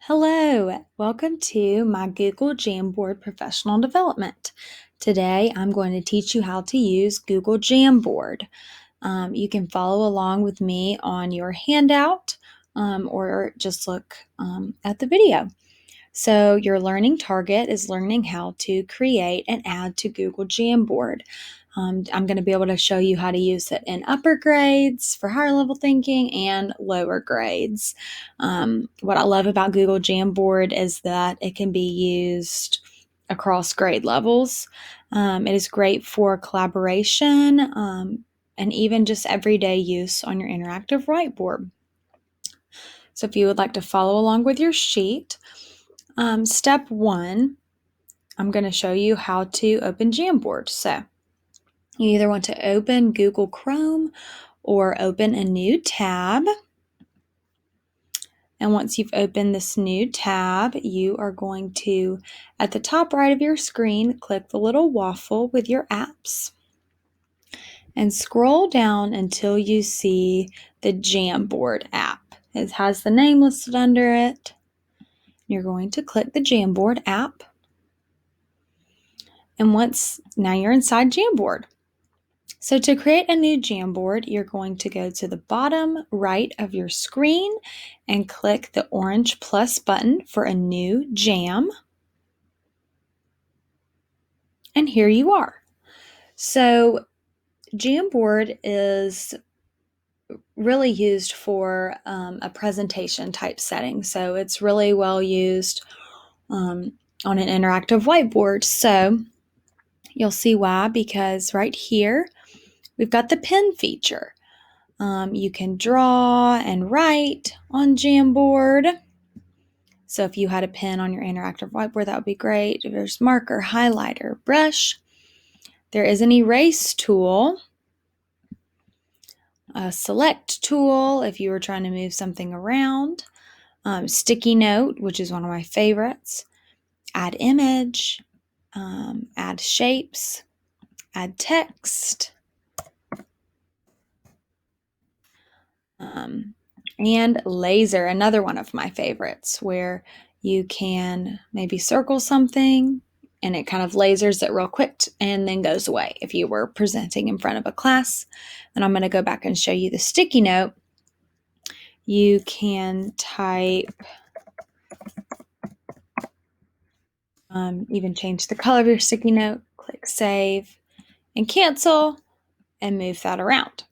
Hello, welcome to my Google Jamboard Professional Development. Today I'm going to teach you how to use Google Jamboard. You can follow along with me on your handout or just look at the video. So your learning target is learning how to create and add to Google Jamboard. I'm going to be able to show you how to use it in upper grades for higher level thinking and lower grades. What I love about Google Jamboard is that it can be used across grade levels. It is great for collaboration and even just everyday use on your interactive whiteboard. So if you would like to follow along with your sheet, step 1, I'm going to show you how to open Jamboard. So you either want to open Google Chrome or open a new tab. And once you've opened this new tab, you are going to, at the top right of your screen, click the little waffle with your apps and scroll down until you see the Jamboard app. It has the name listed under it. You're going to click the Jamboard app. And now you're inside Jamboard. So to create a new Jamboard, you're going to go to the bottom right of your screen and click the orange plus button for a new jam. And here you are. So Jamboard is really used for a presentation type setting. So it's really well used on an interactive whiteboard. So you'll see why, because right here, we've got the pen feature. You can draw and write on Jamboard. So if you had a pen on your interactive whiteboard, that would be great. There's marker, highlighter, brush. There is an erase tool, a select tool if you were trying to move something around, sticky note, which is one of my favorites, add image, add shapes, add text, and laser, another one of my favorites, where you can maybe circle something and it kind of lasers it real quick and then goes away. If you were presenting in front of a class, then I'm going to go back and show you the sticky note. You can type, even change the color of your sticky note, click save and cancel and move that around.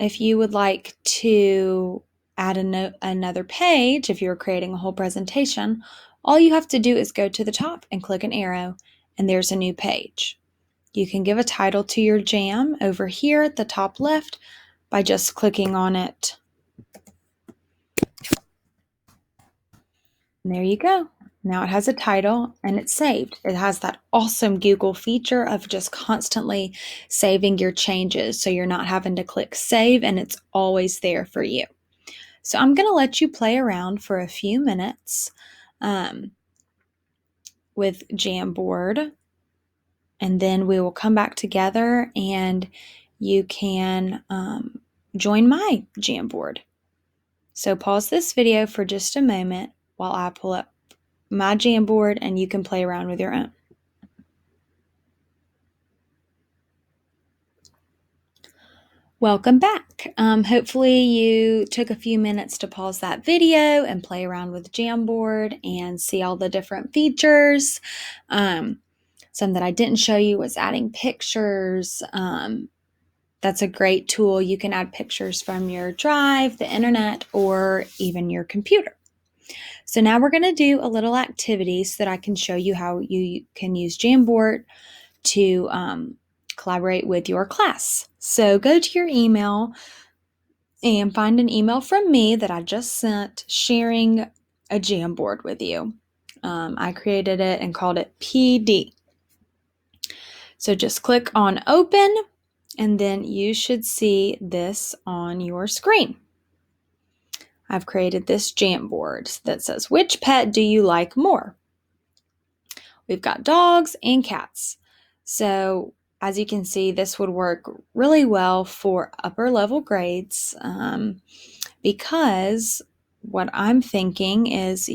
If you would like to add another page, if you're creating a whole presentation, all you have to do is go to the top and click an arrow, and there's a new page. You can give a title to your jam over here at the top left by just clicking on it. And there you go. Now it has a title and it's saved. It has that awesome Google feature of just constantly saving your changes, so you're not having to click save and it's always there for you. So I'm going to let you play around for a few minutes with Jamboard, and then we will come back together and you can join my Jamboard. So pause this video for just a moment while I pull up my Jamboard and you can play around with your own. Welcome back. Hopefully you took a few minutes to pause that video and play around with Jamboard and see all the different features. Some that I didn't show you was adding pictures. That's a great tool. You can add pictures from your drive, the internet, or even your computer. So now we're going to do a little activity so that I can show you how you can use Jamboard to collaborate with your class. So go to your email and find an email from me that I just sent sharing a Jamboard with you. I created it and called it PD. So just click on open and then you should see this on your screen. I've created this Jamboard that says, which pet do you like more? We've got dogs and cats. So as you can see, this would work really well for upper level grades. because what I'm thinking is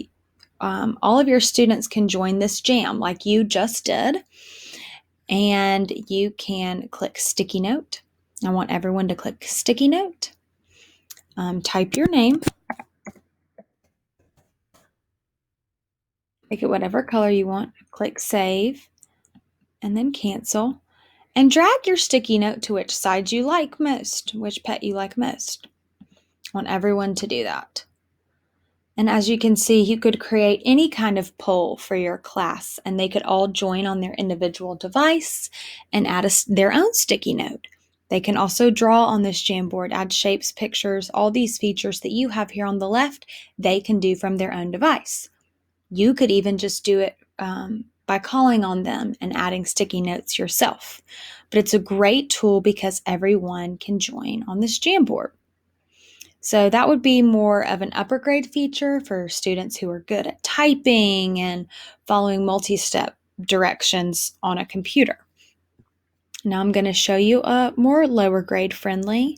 all of your students can join this jam like you just did, and you can click sticky note. I want everyone to click sticky note, type your name, make it whatever color you want, click save, and then cancel, and drag your sticky note to which side you like most, which pet you like most. I want everyone to do that. And as you can see, you could create any kind of poll for your class, and they could all join on their individual device and add their own sticky note. They can also draw on this Jamboard, add shapes, pictures, all these features that you have here on the left, they can do from their own device. You could even just do it by calling on them and adding sticky notes yourself. But it's a great tool because everyone can join on this Jamboard. So that would be more of an upper grade feature for students who are good at typing and following multi-step directions on a computer. Now I'm going to show you a more lower grade friendly,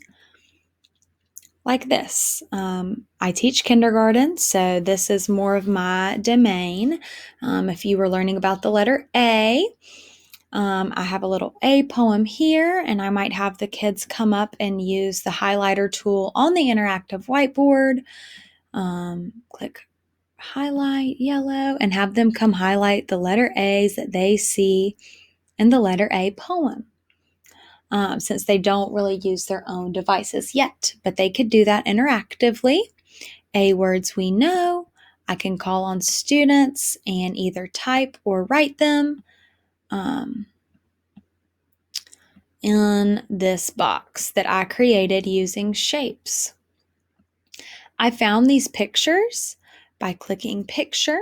like this. I teach kindergarten, so this is more of my domain. If you were learning about the letter A, I have a little A poem here, and I might have the kids come up and use the highlighter tool on the interactive whiteboard. Click highlight yellow and have them come highlight the letter A's that they see in the letter A poem. Since they don't really use their own devices yet, but they could do that interactively. A words we know. I can call on students and either type or write them in this box that I created using shapes. I found these pictures by clicking picture.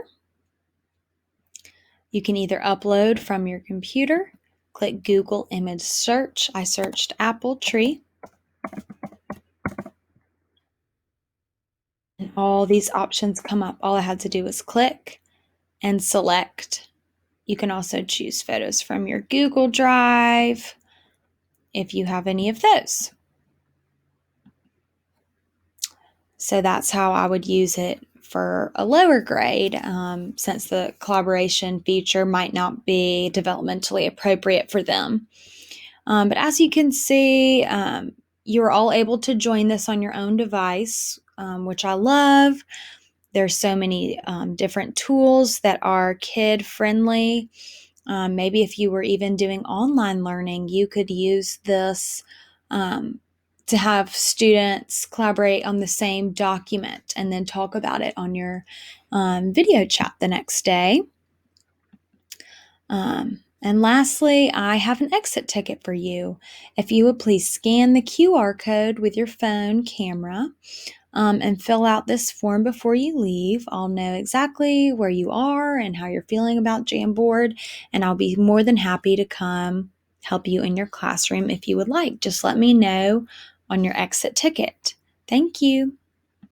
You can either upload from your computer, click Google image search. I searched apple tree. And all these options come up. All I had to do was click and select. You can also choose photos from your Google Drive if you have any of those. So that's how I would use it for a lower grade, since the collaboration feature might not be developmentally appropriate for them. But as you can see, you're all able to join this on your own device, which I love. There's so many different tools that are kid-friendly. Maybe if you were even doing online learning, you could use this to have students collaborate on the same document and then talk about it on your video chat the next day. And lastly, I have an exit ticket for you. If you would please scan the QR code with your phone camera and fill out this form before you leave. I'll know exactly where you are and how you're feeling about Jamboard, and I'll be more than happy to come help you in your classroom if you would like. Just let me know on your exit ticket. Thank you.